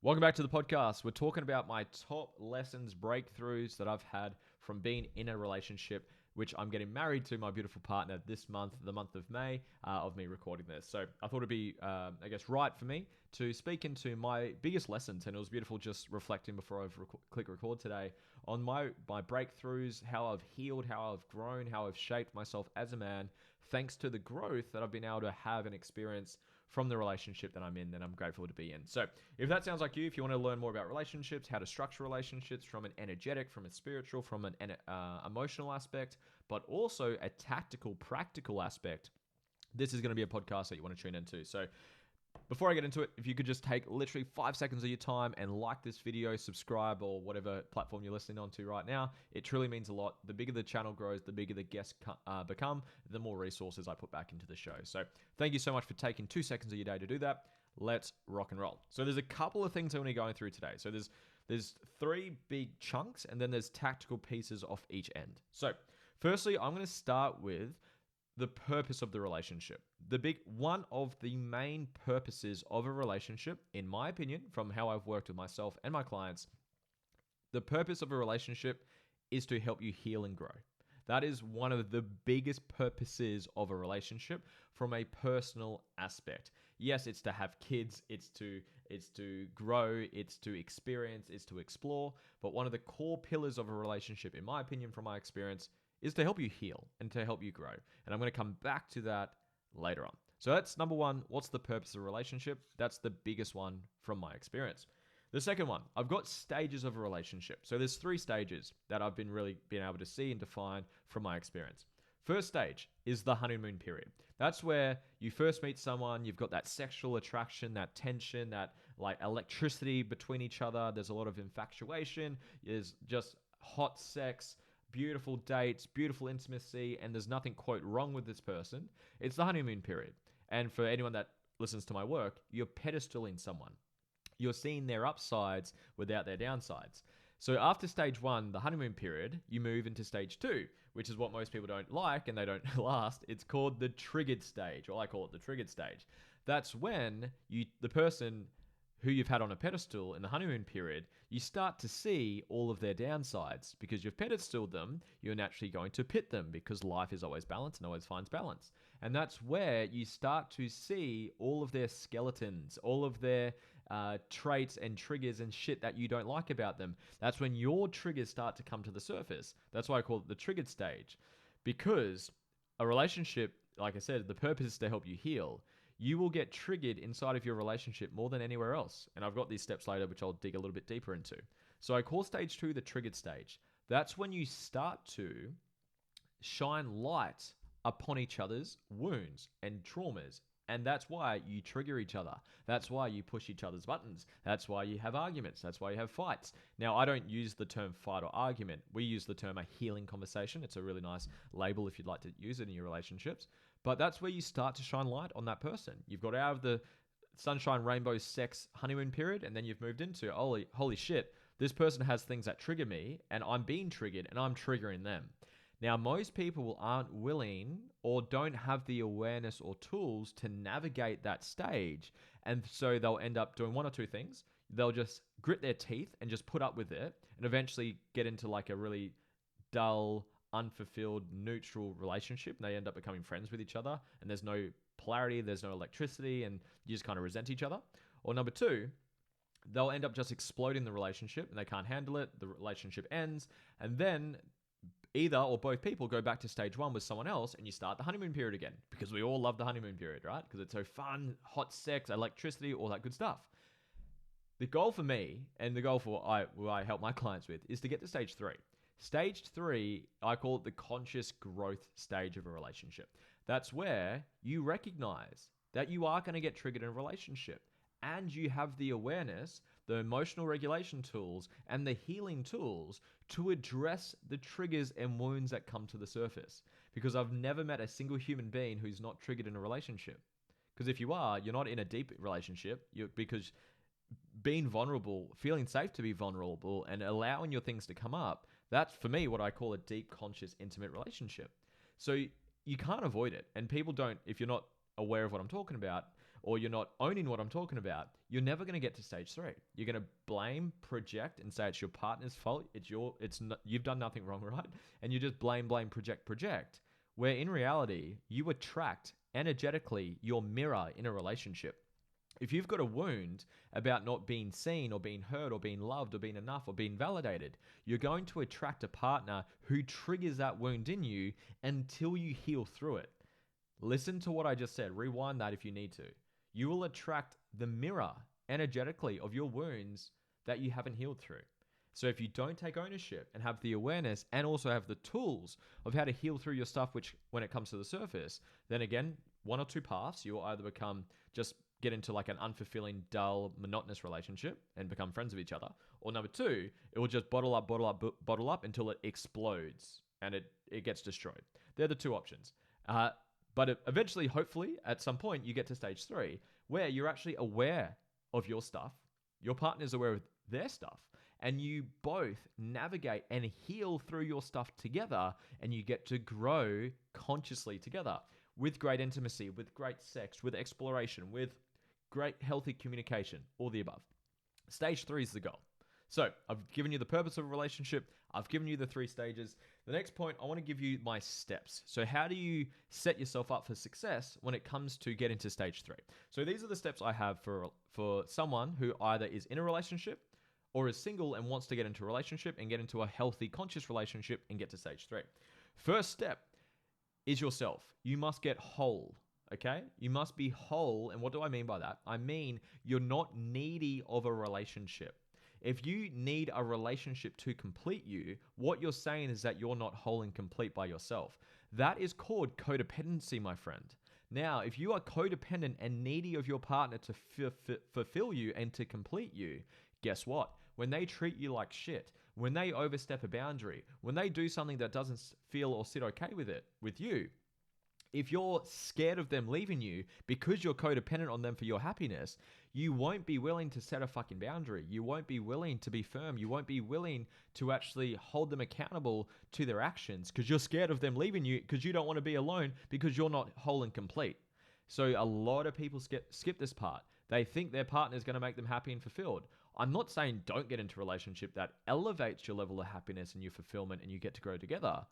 Welcome back to the podcast. We're talking about my top lessons, breakthroughs that I've had from being in a relationship, which I'm getting married to my beautiful partner this month, the month of May, of me recording this. So I thought it'd be, right for me to speak into my biggest lessons. And it was beautiful just reflecting before I've click record today on my breakthroughs, how I've healed, how I've grown, how I've shaped myself as a man, thanks to the growth that I've been able to have and experience from the relationship that I'm in, that I'm grateful to be in. So if that sounds like you, if you want to learn more about relationships, how to structure relationships from an energetic, from a spiritual, from an emotional aspect, but also a tactical, practical aspect, this is going to be a podcast that you want to tune into. So before I get into it, if you could just take literally 5 seconds of your time and like this video, subscribe, or whatever platform you're listening on to right now, it truly means a lot. The bigger the channel grows, the bigger the guests become, the more resources I put back into the show. So thank you so much for taking 2 seconds of your day to do that. Let's rock and roll. So there's a couple of things I want to go through today. So there's 3 big chunks, and then there's tactical pieces off each end. So firstly, I'm going to start with the purpose of the relationship. One of the main purposes of a relationship, in my opinion, from how I've worked with myself and my clients, the purpose of a relationship is to help you heal and grow. That is one of the biggest purposes of a relationship from a personal aspect. Yes, it's to have kids, it's to grow, it's to experience, it's to explore, but one of the core pillars of a relationship, in my opinion, from my experience, is to help you heal and to help you grow. And I'm going to come back to that later on. So that's number one. What's the purpose of a relationship? That's the biggest one from my experience. The second one, I've got stages of a relationship. So there's 3 stages that I've been able to see and define from my experience. First stage is the honeymoon period. That's where you first meet someone, you've got that sexual attraction, that tension, that like electricity between each other. There's a lot of infatuation. There's just hot sex, beautiful dates, beautiful intimacy, and there's nothing, quote, wrong with this person. It's the honeymoon period. And for anyone that listens to my work, you're pedestaling someone. You're seeing their upsides without their downsides. So after stage 1, the honeymoon period, you move into stage 2, which is what most people don't like and they don't last. It's called the triggered stage, or I call it the triggered stage. That's when the person who you've had on a pedestal in the honeymoon period, you start to see all of their downsides. Because you've pedestaled them, you're naturally going to pit them, because life is always balance and always finds balance. And that's where you start to see all of their skeletons, all of their traits and triggers and shit that you don't like about them. That's when your triggers start to come to the surface. That's why I call it the triggered stage. Because a relationship, like I said, the purpose is to help you heal. You will get triggered inside of your relationship more than anywhere else. And I've got these steps later, which I'll dig a little bit deeper into. So I call stage 2 the triggered stage. That's when you start to shine light upon each other's wounds and traumas. And that's why you trigger each other. That's why you push each other's buttons. That's why you have arguments. That's why you have fights. Now, I don't use the term fight or argument. We use the term a healing conversation. It's a really nice label if you'd like to use it in your relationships. But that's where you start to shine light on that person. You've got out of the sunshine, rainbow, sex, honeymoon period, and then you've moved into, holy shit, this person has things that trigger me, and I'm being triggered, and I'm triggering them. Now, most people aren't willing or don't have the awareness or tools to navigate that stage. And so they'll end up doing one or two things. They'll just grit their teeth and just put up with it and eventually get into like a really dull, unfulfilled, neutral relationship. And they end up becoming friends with each other. And there's no polarity, there's no electricity, and you just kind of resent each other. Or number 2, they'll end up just exploding the relationship and they can't handle it. The relationship ends. And then either or both people go back to stage 1 with someone else and you start the honeymoon period again, because we all love the honeymoon period, right? Because it's so fun, hot sex, electricity, all that good stuff. The goal for me, and the goal for what I help my clients with, is to get to stage 3. Stage 3, I call it the conscious growth stage of a relationship. That's where you recognize that you are going to get triggered in a relationship, and you have the awareness, the emotional regulation tools, and the healing tools to address the triggers and wounds that come to the surface. Because I've never met a single human being who's not triggered in a relationship. Because if you are, you're not in a deep relationship, because being vulnerable, feeling safe to be vulnerable, and allowing your things to come up, that's for me what I call a deep, conscious, intimate relationship. So you can't avoid it. And people don't, if you're not aware of what I'm talking about, or you're not owning what I'm talking about, you're never going to get to stage 3. You're going to blame, project, and say it's your partner's fault. You've done nothing wrong, right? And you just blame, project. Where in reality, you attract energetically your mirror in a relationship. If you've got a wound about not being seen or being heard or being loved or being enough or being validated, you're going to attract a partner who triggers that wound in you until you heal through it. Listen to what I just said. Rewind that if you need to. You will attract the mirror energetically of your wounds that you haven't healed through. So if you don't take ownership and have the awareness and also have the tools of how to heal through your stuff, which when it comes to the surface, then again, one or two paths, you will either get into like an unfulfilling, dull, monotonous relationship and become friends with each other. Or number 2, it will just bottle up until it explodes and it gets destroyed. They're the 2 options. But eventually, hopefully, at some point, you get to stage 3 where you're actually aware of your stuff. Your partner's aware of their stuff. And you both navigate and heal through your stuff together. And you get to grow consciously together with great intimacy, with great sex, with exploration, with great healthy communication, all the above. Stage 3 is the goal. So I've given you the purpose of a relationship. I've given you the 3 stages. The next point, I want to give you my steps. So how do you set yourself up for success when it comes to getting to stage 3? So these are the steps I have for someone who either is in a relationship or is single and wants to get into a relationship and get into a healthy, conscious relationship and get to stage 3. First step is yourself. You must get whole. Okay? You must be whole. And what do I mean by that? I mean, you're not needy of a relationship. If you need a relationship to complete you, what you're saying is that you're not whole and complete by yourself. That is called codependency, my friend. Now, if you are codependent and needy of your partner to fulfill you and to complete you, guess what? When they treat you like shit, when they overstep a boundary, when they do something that doesn't feel or sit okay with you, if you're scared of them leaving you because you're codependent on them for your happiness, you won't be willing to set a fucking boundary. You won't be willing to be firm. You won't be willing to actually hold them accountable to their actions because you're scared of them leaving you because you don't want to be alone because you're not whole and complete. So a lot of people skip this part. They think their partner is going to make them happy and fulfilled. I'm not saying don't get into a relationship that elevates your level of happiness and your fulfillment and you get to grow together.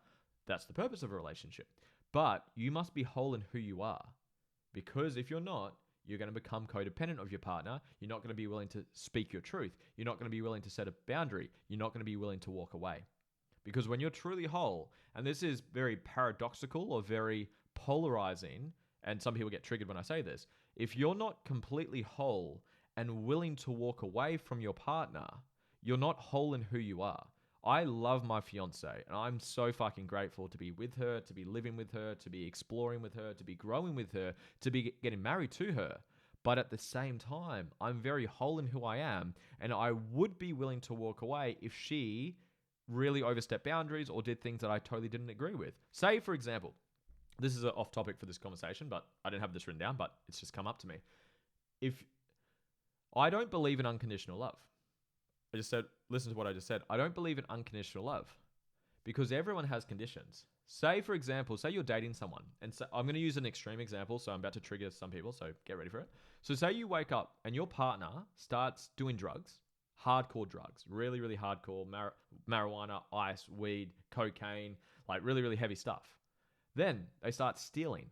That's the purpose of a relationship. But you must be whole in who you are. Because if you're not, you're going to become codependent of your partner. You're not going to be willing to speak your truth. You're not going to be willing to set a boundary. You're not going to be willing to walk away. Because when you're truly whole, and this is very paradoxical or very polarizing, and some people get triggered when I say this, if you're not completely whole and willing to walk away from your partner, you're not whole in who you are. I love my fiance and I'm so fucking grateful to be with her, to be living with her, to be exploring with her, to be growing with her, to be getting married to her. But at the same time, I'm very whole in who I am and I would be willing to walk away if she really overstepped boundaries or did things that I totally didn't agree with. Say, for example, this is off topic for this conversation, but I didn't have this written down, but it's just come up to me. If I don't believe in unconditional love, listen to what I just said. I don't believe in unconditional love because everyone has conditions. Say, for example, say you're dating someone. And so I'm going to use an extreme example, so I'm about to trigger some people, so get ready for it. So say you wake up and your partner starts doing drugs, hardcore drugs, really, really hardcore, marijuana, ice, weed, cocaine, like really, really heavy stuff. Then they start stealing.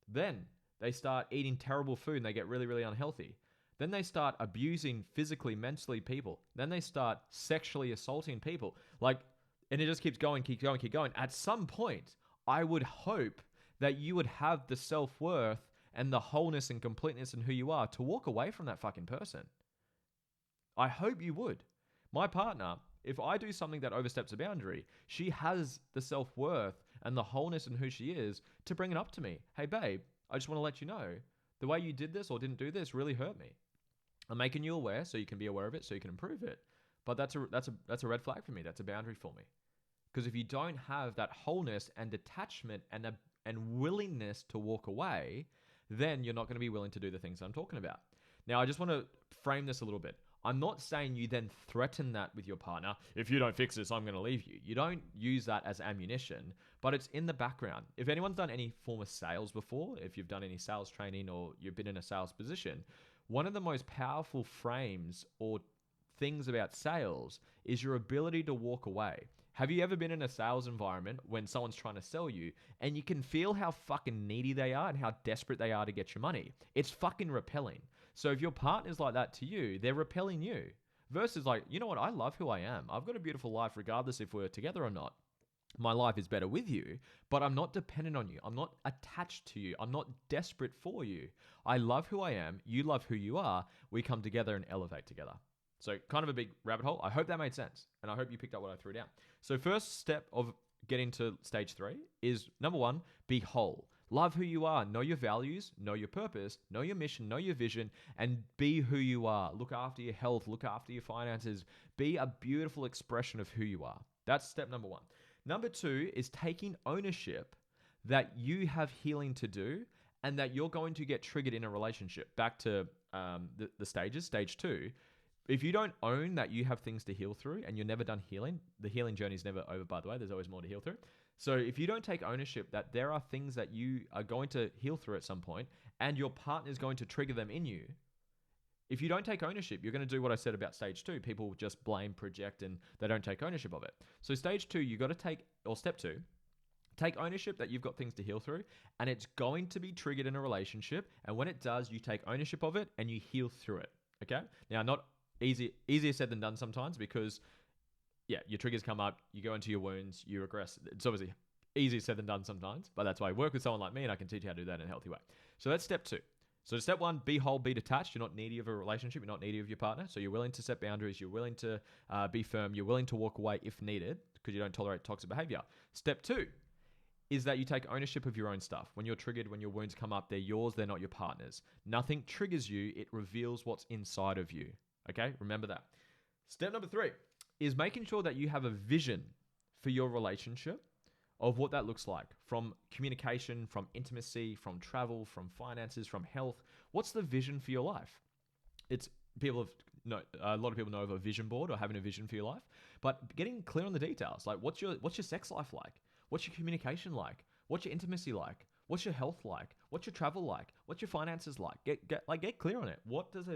Then they start eating terrible food and they get really, really unhealthy. Then they start abusing physically, mentally people. Then they start sexually assaulting people. And it just keeps going. At some point, I would hope that you would have the self-worth and the wholeness and completeness in who you are to walk away from that fucking person. I hope you would. My partner, if I do something that oversteps a boundary, she has the self-worth and the wholeness in who she is to bring it up to me. Hey, babe, I just want to let you know, the way you did this or didn't do this really hurt me. I'm making you aware so you can be aware of it, so you can improve it. But that's a red flag for me. That's a boundary for me. Because if you don't have that wholeness and detachment and willingness to walk away, then you're not going to be willing to do the things I'm talking about. Now, I just want to frame this a little bit. I'm not saying you then threaten that with your partner. If you don't fix this, I'm going to leave you. You don't use that as ammunition, but it's in the background. If anyone's done any form of sales before, if you've done any sales training or you've been in a sales position, one of the most powerful frames or things about sales is your ability to walk away. Have you ever been in a sales environment when someone's trying to sell you and you can feel how fucking needy they are and how desperate they are to get your money? It's fucking repelling. So if your partner's like that to you, they're repelling you. Versus like, you know what? I love who I am. I've got a beautiful life regardless if we're together or not. My life is better with you, but I'm not dependent on you. I'm not attached to you. I'm not desperate for you. I love who I am. You love who you are. We come together and elevate together. So kind of a big rabbit hole. I hope that made sense. And I hope you picked up what I threw down. So first step of getting to stage 3 is number 1, be whole. Love who you are. Know your values, know your purpose, know your mission, know your vision, and be who you are. Look after your health, look after your finances. Be a beautiful expression of who you are. That's step number 1. Number 2 is taking ownership that you have healing to do and that you're going to get triggered in a relationship. Back to the stages, stage 2. If you don't own that you have things to heal through and you're never done healing, the healing journey is never over, by the way. There's always more to heal through. So if you don't take ownership that there are things that you are going to heal through at some point and your partner is going to trigger them in you, if you don't take ownership, you're going to do what I said about stage 2. People just blame, project, and they don't take ownership of it. So stage 2, you got to take, or step 2, take ownership that you've got things to heal through and it's going to be triggered in a relationship. And when it does, you take ownership of it and you heal through it. Okay? Now, not easier said than done sometimes because, yeah, your triggers come up, you go into your wounds, you regress. It's obviously easier said than done sometimes, but that's why I work with someone like me and I can teach you how to do that in a healthy way. So that's step 2. So step 1, be whole, be detached. You're not needy of a relationship. You're not needy of your partner. So you're willing to set boundaries. You're willing to be firm. You're willing to walk away if needed because you don't tolerate toxic behavior. Step 2 is that you take ownership of your own stuff. When you're triggered, when your wounds come up, they're yours. They're not your partner's. Nothing triggers you. It reveals what's inside of you. Okay? Remember that. Step number 3 is making sure that you have a vision for your relationship of what that looks like, from communication, from intimacy, from travel, from finances, from health. What's the vision for your life? A lot of people know of a vision board or having a vision for your life, but getting clear on the details. Like what's your sex life like? What's your communication like? What's your intimacy like? What's your health like? What's your travel like? What's your finances like? Get clear on it. What does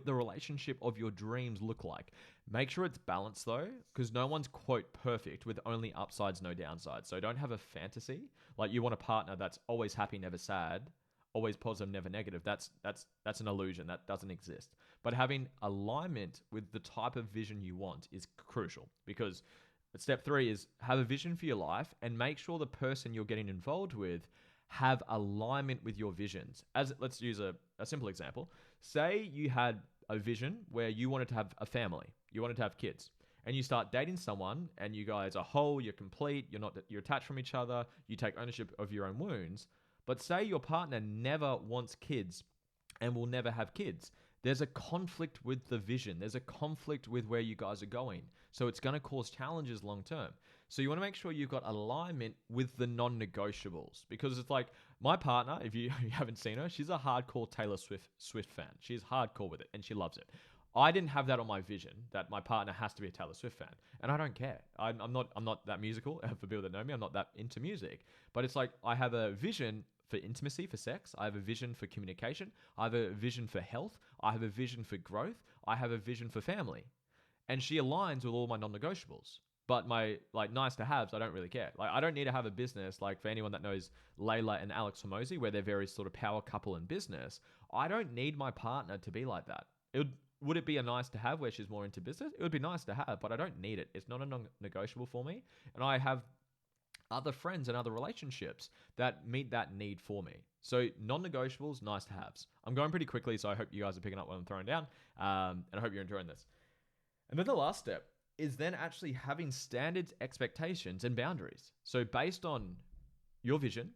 the relationship of your dreams look like? Make sure it's balanced though, because no one's quote perfect with only upsides, no downsides. So don't have a fantasy like you want a partner that's always happy, never sad, always positive, never negative. That's an illusion that doesn't exist. But having alignment with the type of vision you want is crucial, because step 3 is have a vision for your life and make sure the person you're getting involved with have alignment with your visions. Let's use a simple example. Say you had a vision where you wanted to have a family, you wanted to have kids, and you start dating someone and you guys are whole, you're complete, you're attached from each other, you take ownership of your own wounds. But say your partner never wants kids and will never have kids. There's a conflict with the vision. There's a conflict with where you guys are going. So it's going to cause challenges long term. So you want to make sure you've got alignment with the non-negotiables, because it's like my partner, if you haven't seen her, she's a hardcore Taylor Swift fan. She's hardcore with it and she loves it. I didn't have that on my vision that my partner has to be a Taylor Swift fan, and I don't care. I'm not that musical. For people that know me, I'm not that into music. But it's like I have a vision for intimacy, for sex. I have a vision for communication. I have a vision for health. I have a vision for growth. I have a vision for family. And she aligns with all my non-negotiables. But my nice to haves, I don't really care. Like I don't need to have a business, like for anyone that knows Layla and Alex Hormozi, where they're very sort of power couple in business. I don't need my partner to be like that. Would it be a nice to have where she's more into business? It would be nice to have, but I don't need it. It's not a non-negotiable for me. And I have other friends and other relationships that meet that need for me. So non-negotiables, nice to haves. I'm going pretty quickly, so I hope you guys are picking up what I'm throwing down. And I hope you're enjoying this. And then the last step is then actually having standards, expectations, and boundaries. So based on your vision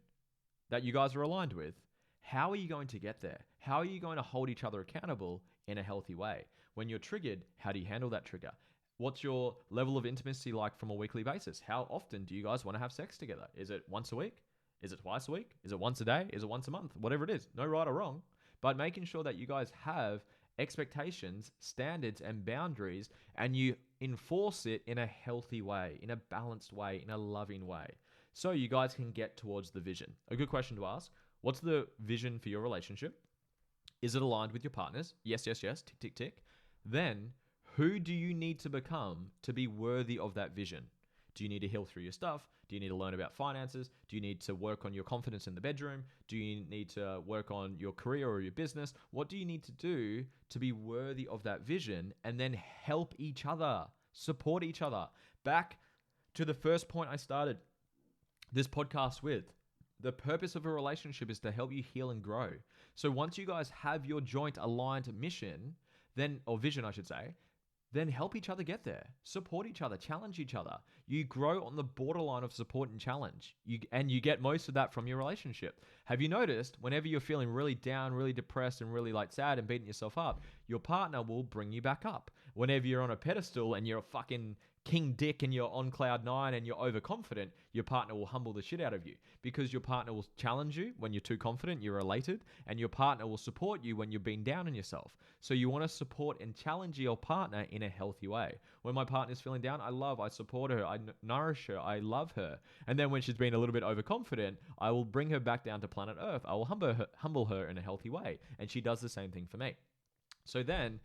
that you guys are aligned with, how are you going to get there? How are you going to hold each other accountable in a healthy way? When you're triggered, how do you handle that trigger? What's your level of intimacy like from a weekly basis? How often do you guys want to have sex together? Is it once a week? Is it twice a week? Is it once a day? Is it once a month? Whatever it is, no right or wrong, but making sure that you guys have expectations, standards, and boundaries, and you enforce it in a healthy way, in a balanced way, in a loving way. So you guys can get towards the vision. A good question to ask: what's the vision for your relationship? Is it aligned with your partners? Yes, yes, yes. Tick, tick, tick. Then, who do you need to become to be worthy of that vision? Do you need to heal through your stuff? Do you need to learn about finances? Do you need to work on your confidence in the bedroom? Do you need to work on your career or your business? What do you need to do to be worthy of that vision? And then help each other, support each other. Back to the first point I started this podcast with. The purpose of a relationship is to help you heal and grow. So once you guys have your joint aligned mission, then, or vision, I should say, then help each other get there. Support each other, challenge each other. You grow on the borderline of support and challenge. And you get most of that from your relationship. Have you noticed whenever you're feeling really down, really depressed, and really like sad and beating yourself up, your partner will bring you back up. Whenever you're on a pedestal and you're a fucking king dick and you're on cloud nine and you're overconfident, your partner will humble the shit out of you, because your partner will challenge you when you're too confident, you're elated, and your partner will support you when you're being down on yourself. So you want to support and challenge your partner in a healthy way. When my partner's feeling down, I support her, I nourish her, I love her. And then when she's been a little bit overconfident, I will bring her back down to planet Earth. I will humble her in a healthy way. And she does the same thing for me. So then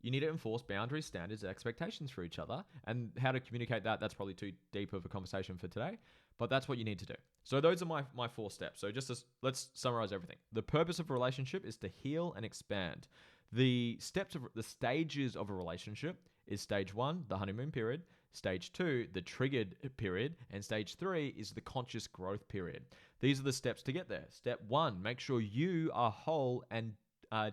you need to enforce boundaries, standards, and expectations for each other. And how to communicate that, that's probably too deep of a conversation for today, but that's what you need to do. So those are my 4 steps. So let's summarize everything. The purpose of a relationship is to heal and expand. The stages of a relationship is stage 1, the honeymoon period, stage 2, the triggered period, and stage 3 is the conscious growth period. These are the steps to get there. Step 1, make sure you are whole and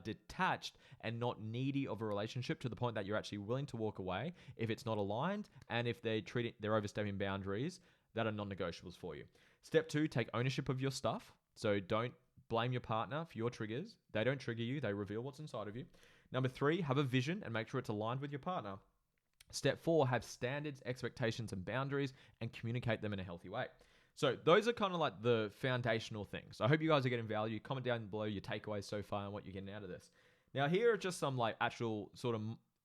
detached and not needy of a relationship to the point that you're actually willing to walk away if it's not aligned and if they're overstepping boundaries that are non-negotiables for you. Step 2, take ownership of your stuff. So don't blame your partner for your triggers. They don't trigger you, they reveal what's inside of you. Number 3, have a vision and make sure it's aligned with your partner. Step 4, have standards, expectations, and boundaries and communicate them in a healthy way. So those are kind of like the foundational things. I hope you guys are getting value. Comment down below your takeaways so far and what you're getting out of this. Now, here are just some like actual sort of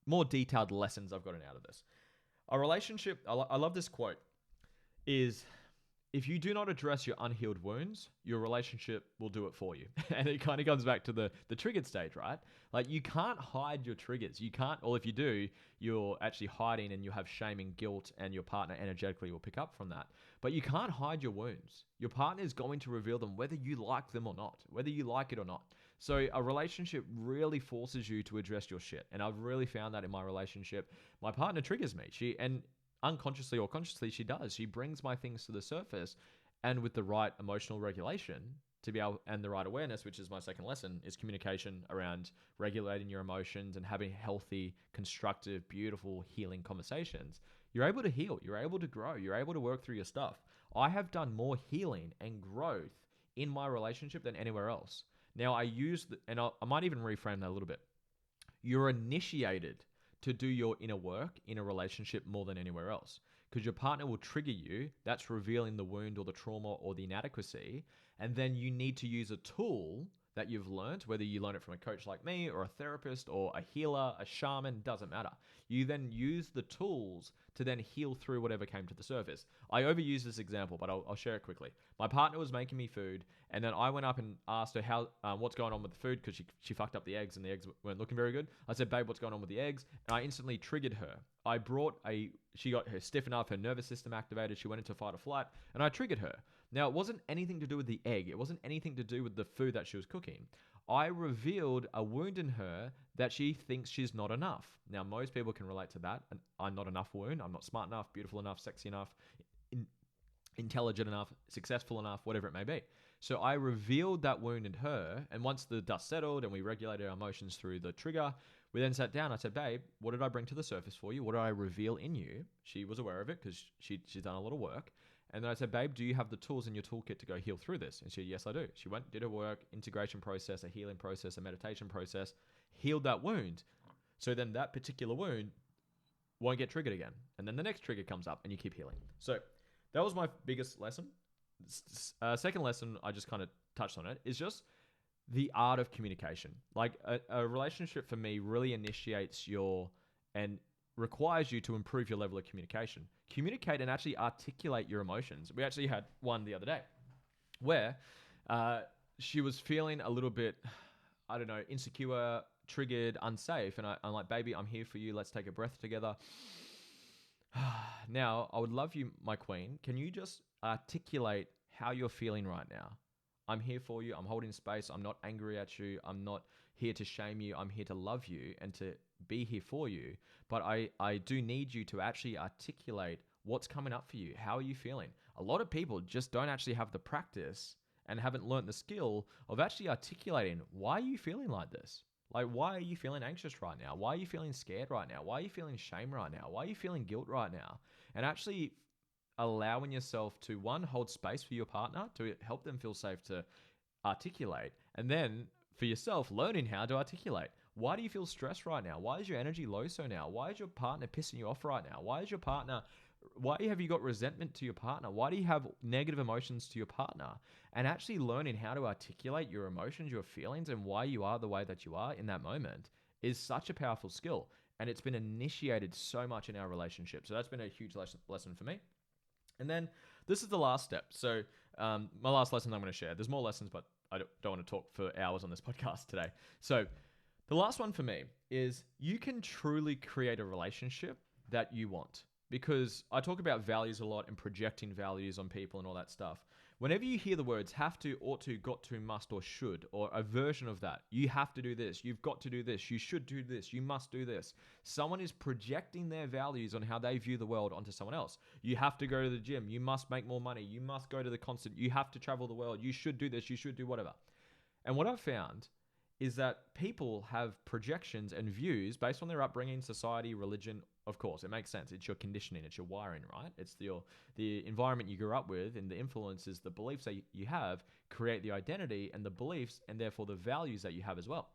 more detailed lessons I've gotten out of this. A relationship, I love this quote, is if you do not address your unhealed wounds, your relationship will do it for you. And it kind of comes back to the triggered stage, right? Like you can't hide your triggers. You can't, or if you do, you're actually hiding and you have shame and guilt and your partner energetically will pick up from that. But you can't hide your wounds. Your partner is going to reveal them whether you like them or not, whether you like it or not. So a relationship really forces you to address your shit. And I've really found that in my relationship. My partner triggers me. And unconsciously or consciously, she does. She brings my things to the surface, and with the right emotional regulation to be able, and the right awareness, which is my second lesson, is communication around regulating your emotions and having healthy, constructive, beautiful, healing conversations. You're able to heal. You're able to grow. You're able to work through your stuff. I have done more healing and growth in my relationship than anywhere else. Now I I might even reframe that a little bit. You're initiated to do your inner work in a relationship more than anywhere else, because your partner will trigger you. That's revealing the wound or the trauma or the inadequacy. And then you need to use a tool that you've learned, whether you learn it from a coach like me or a therapist or a healer, a shaman, doesn't matter. You then use the tools to then heal through whatever came to the surface. I overuse this example, but I'll share it quickly. My partner was making me food, and then I went up and asked her what's going on with the food, because she fucked up the eggs and the eggs weren't looking very good. I said, babe, what's going on with the eggs? And I instantly triggered her. She got her stiff enough, her nervous system activated, she went into fight or flight, and I triggered her. Now, it wasn't anything to do with the egg. It wasn't anything to do with the food that she was cooking. I revealed a wound in her that she thinks she's not enough. Now, most people can relate to that. I'm not enough wound. I'm not smart enough, beautiful enough, sexy enough, intelligent enough, successful enough, whatever it may be. So I revealed that wound in her. And once the dust settled and we regulated our emotions through the trigger, we then sat down. I said, babe, what did I bring to the surface for you? What did I reveal in you? She was aware of it because she's done a lot of work. And then I said, babe, do you have the tools in your toolkit to go heal through this? And she said, yes, I do. She went, did her work, integration process, a healing process, a meditation process, healed that wound. So then that particular wound won't get triggered again. And then the next trigger comes up and you keep healing. So that was my biggest lesson. Second lesson, I just kind of touched on it, is just the art of communication. Like a relationship for me really initiates and requires you to improve your level of communication. Communicate and actually articulate your emotions. We actually had one the other day where she was feeling a little bit, I don't know, insecure, triggered, unsafe. And I'm like, baby, I'm here for you. Let's take a breath together. Now, I would love you, my queen. Can you just articulate how you're feeling right now? I'm here for you. I'm holding space. I'm not angry at you. I'm not here to shame you. I'm here to love you and to be here for you. But I do need you to actually articulate what's coming up for you. How are you feeling? A lot of people just don't actually have the practice and haven't learned the skill of actually articulating, why are you feeling like this? Like, why are you feeling anxious right now? Why are you feeling scared right now? Why are you feeling shame right now? Why are you feeling guilt right now? And actually allowing yourself to, one, hold space for your partner to help them feel safe to articulate. And then for yourself, learning how to articulate. Why do you feel stressed right now? Why is your energy low so now? Why is your partner pissing you off right now? Why have you got resentment to your partner? Why do you have negative emotions to your partner? And actually learning how to articulate your emotions, your feelings, and why you are the way that you are in that moment is such a powerful skill. And it's been initiated so much in our relationship. So that's been a huge lesson for me. And then this is the last step. So my last lesson I'm going to share. There's more lessons, but I don't want to talk for hours on this podcast today. So the last one for me is you can truly create a relationship that you want. Because I talk about values a lot and projecting values on people and all that stuff. Whenever you hear the words have to, ought to, got to, must, or should, or a version of that, you have to do this, you've got to do this, you should do this, you must do this. Someone is projecting their values on how they view the world onto someone else. You have to go to the gym, you must make more money, you must go to the concert, you have to travel the world, you should do this, you should do whatever. And what I've found is that people have projections and views based on their upbringing, society, religion. Of course, it makes sense. It's your conditioning, it's your wiring, right? It's the environment you grew up with and the influences, the beliefs that you have create the identity and the beliefs and therefore the values that you have as well.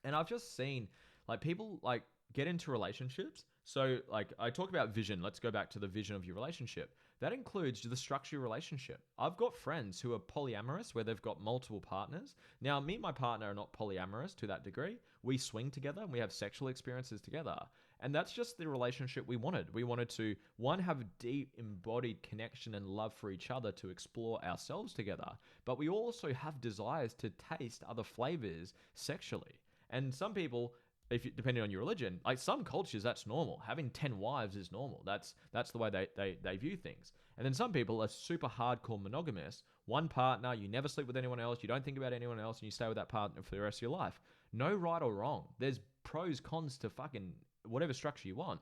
And I've just seen like people like get into relationships. So like I talk about vision. Let's go back to the vision of your relationship. That includes the structure of your relationship. I've got friends who are polyamorous where they've got multiple partners. Now, me and my partner are not polyamorous to that degree. We swing together and we have sexual experiences together. And that's just the relationship we wanted. We wanted to, one, have deep embodied connection and love for each other to explore ourselves together. But we also have desires to taste other flavors sexually. And some people, depending on your religion, like some cultures, that's normal. Having 10 wives is normal. That's the way they view things. And then some people are super hardcore monogamous. One partner, you never sleep with anyone else, you don't think about anyone else, and you stay with that partner for the rest of your life. No right or wrong. There's pros, cons to fucking whatever structure you want.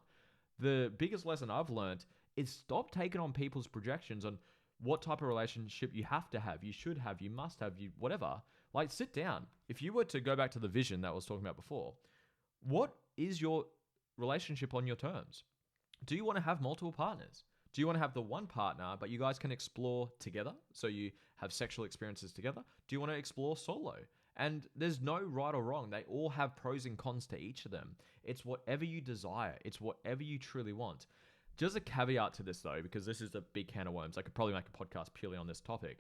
The biggest lesson I've learned is stop taking on people's projections on what type of relationship you have to have, you should have, you must have, you whatever. Like sit down. If you were to go back to the vision that I was talking about before, what is your relationship on your terms? Do you want to have multiple partners? Do you want to have the one partner, but you guys can explore together? So you have sexual experiences together? Do you want to explore solo? And there's no right or wrong. They all have pros and cons to each of them. It's whatever you desire. It's whatever you truly want. Just a caveat to this though, because this is a big can of worms. I could probably make a podcast purely on this topic,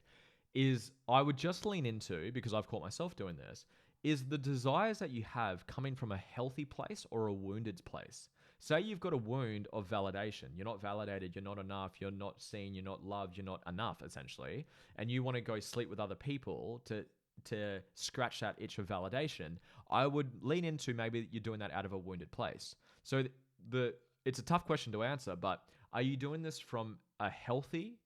is I would just lean into, because I've caught myself doing this, is the desires that you have coming from a healthy place or a wounded place? Say you've got a wound of validation. You're not validated. You're not enough. You're not seen. You're not loved. You're not enough, essentially. And you want to go sleep with other people to scratch that itch of validation. I would lean into maybe you're doing that out of a wounded place. So it's a tough question to answer, but are you doing this from a healthy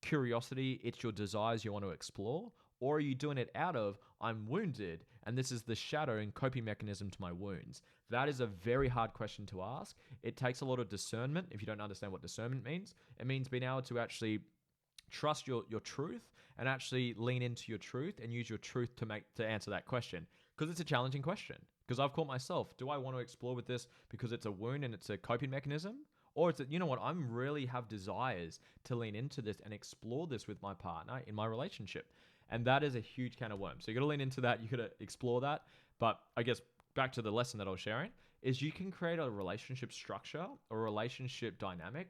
curiosity? It's your desires you want to explore? Or are you doing it out of, I'm wounded, and this is the shadow and coping mechanism to my wounds? That is a very hard question to ask. It takes a lot of discernment. If you don't understand what discernment means, it means being able to actually trust your truth and actually lean into your truth and use your truth to answer that question. Because it's a challenging question. Because I've caught myself, do I want to explore with this because it's a wound and it's a coping mechanism? Or it's, you know what, I'm really have desires to lean into this and explore this with my partner in my relationship. And that is a huge can of worms. So you got to lean into that. You got to explore that. But I guess back to the lesson that I was sharing is you can create a relationship structure or a relationship dynamic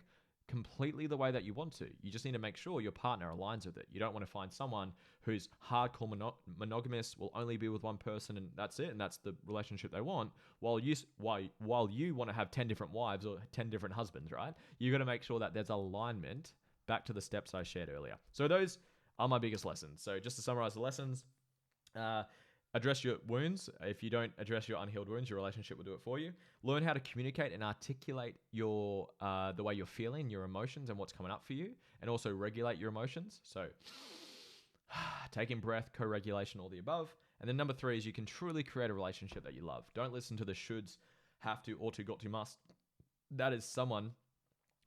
completely the way that you want to. You just need to make sure your partner aligns with it. You don't want to find someone who's hardcore monogamous, will only be with one person and that's it, and that's the relationship they want, while you want to have 10 different wives or 10 different husbands, right? You got to make sure that there's alignment, back to the steps I shared earlier. So those are my biggest lessons. So just to summarize the lessons, address your wounds. If you don't address your unhealed wounds, your relationship will do it for you. Learn how to communicate and articulate your the way you're feeling, your emotions, and what's coming up for you, and also regulate your emotions. So taking breath, co-regulation, all the above. And then number 3 is you can truly create a relationship that you love. Don't listen to the shoulds, have to, ought to, got to, must. That is someone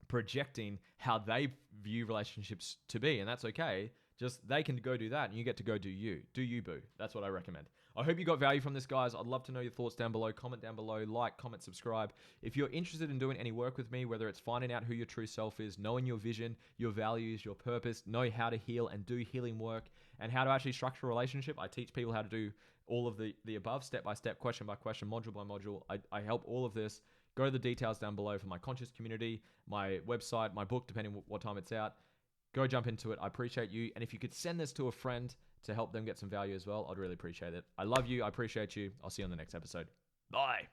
projecting how they view relationships to be, and that's okay. Just they can go do that, and you get to go do you. Do you, boo. That's what I recommend. I hope you got value from this, guys. I'd love to know your thoughts down below. Comment down below. Like, comment, subscribe. If you're interested in doing any work with me, whether it's finding out who your true self is, knowing your vision, your values, your purpose, know how to heal and do healing work, and how to actually structure a relationship, I teach people how to do all of the above, step by step, question by question, module by module. I help all of this. Go to the details down below for my conscious community, my website, my book, depending on what time it's out. Go jump into it. I appreciate you. And if you could send this to a friend to help them get some value as well, I'd really appreciate it. I love you. I appreciate you. I'll see you on the next episode. Bye.